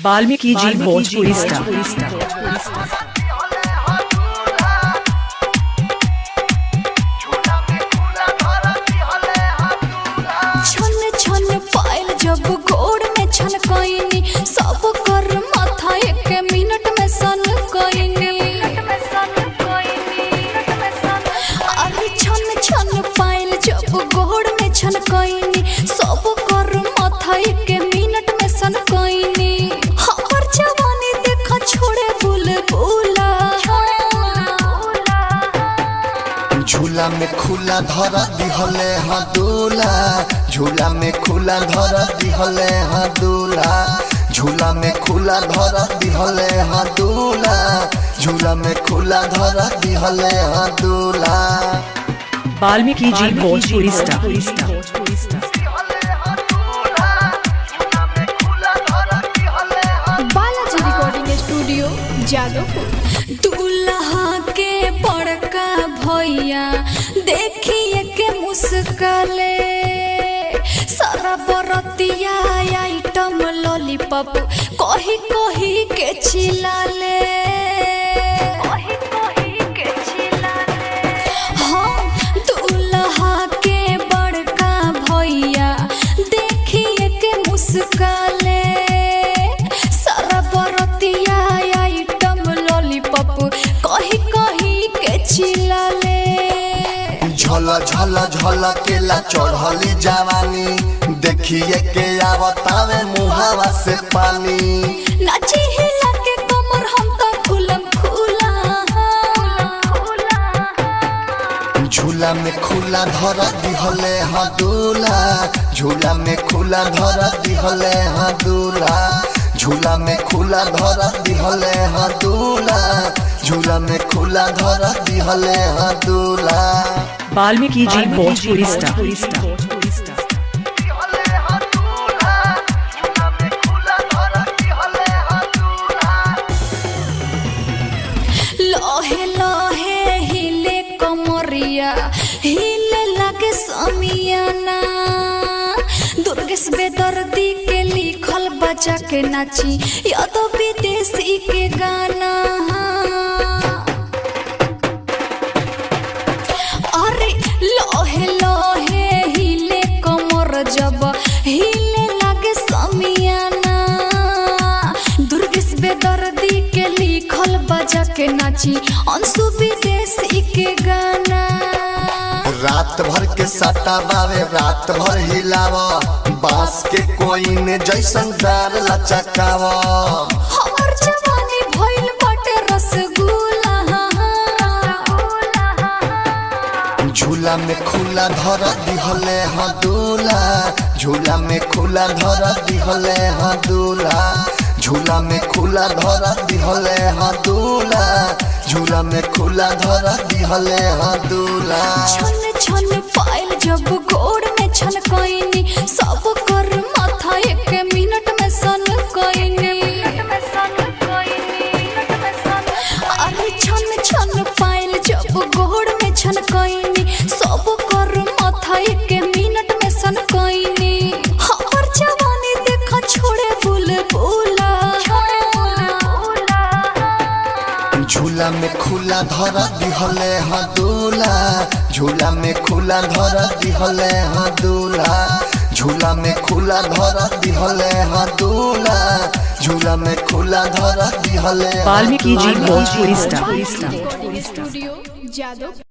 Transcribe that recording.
Valmiki ji Bhojpuri star. छन छन पायल जब गोड़ में छन कइनी, सब कर माथा एक मिनट में सन कइनी। अरे छन छन पायल जब गोड़ में छन कइनी, सब कर माथा एक मिनट में सन कइनी। हमर जवानी देखा छोड़े बुलबुला, झूला में खुला धरा दिहले हाँ दूल्हा, झूला में खुला धरा दिहले हाँ दूल्हा, झूला में खुला धरा दिहले हाँ दूल्हा, झूला में खुला धरा दिहले हाँ दूल्हा। Valmiki ji Bhojpuri star. Balaji recording studio Jadavpur. दूल्हा के बड़का भैया देखिए के मुस्काले, सारा बरतिया आइटम लॉलीपॉप कही कही के चिल्लाले। हाँ, दूल्हा के बड़का भैया देखिए के मुस्काले, सारा बरतिया आइटम लॉलीपॉप कही कही के चिल्लाले। झल झल झल केला चढ़ली जवानी, देखिए के आवतावे मुहावा से पानी। नाची हिला के कमर हम तो फूलम फूला, झूला में खुला धरा दिहले हाँ दूल्हा, झूला में खुला धरा दिहले हाँ दूल्हा, झूला में खुला धरा दिहले हाँ दूल्हा, झूला में खुला धरा दिहले हाँ दूल्हा। वाल्मीकि जी भोजपुरी स्टार। लोहे लोहे हिले कमरिया, हिले लागे समियाना। दुर्गेश बेदर्दी के लिखल बजा के नाची, या तो विदेशी के गाना। अरे लोहे लोहे हिले कमर जब हिले लागे समियाना। दुर्गेश बेदर्दी के लिखल बजा के नाची, अंशु विदेशी के गाना। रात भर के सट्टा बावे रात भर हिलावा, बांस के कोई ने जैसन डार लचकावा। हमर जवानी भइल बाटे रसगुल्ला, झूला में खुला धरा दिहले हाँ दूल्हा, झूला में खुला धरा दिहले हाँ दूल्हा, झूला में खुला धरा दिहले हाँ दूल्हा, झूला में खुला धरा दिहले हाँ दूल्हा। छन छन पायल जब गोड़ में छन कइनी, सब कर माथा एक मिनट में सन कइनी। अरे छन छन पायल जब गोड़ में छन कइनी, सब कर माथा एक मिनट में सन कइनी। हमर जवानी देखा छोड़े बुलबुला, झूला में खुला धरा दिहले हाँ दूल्हा, झूला में खुला धरा दिहले हाँ दूल्हा, झूला में खुला धरा दिहले हाँ दूल्हा, झूला में खुला धरा दिहले। वाल्मीकि जी भोजपुरी स्टार। स्टूडियो जादव।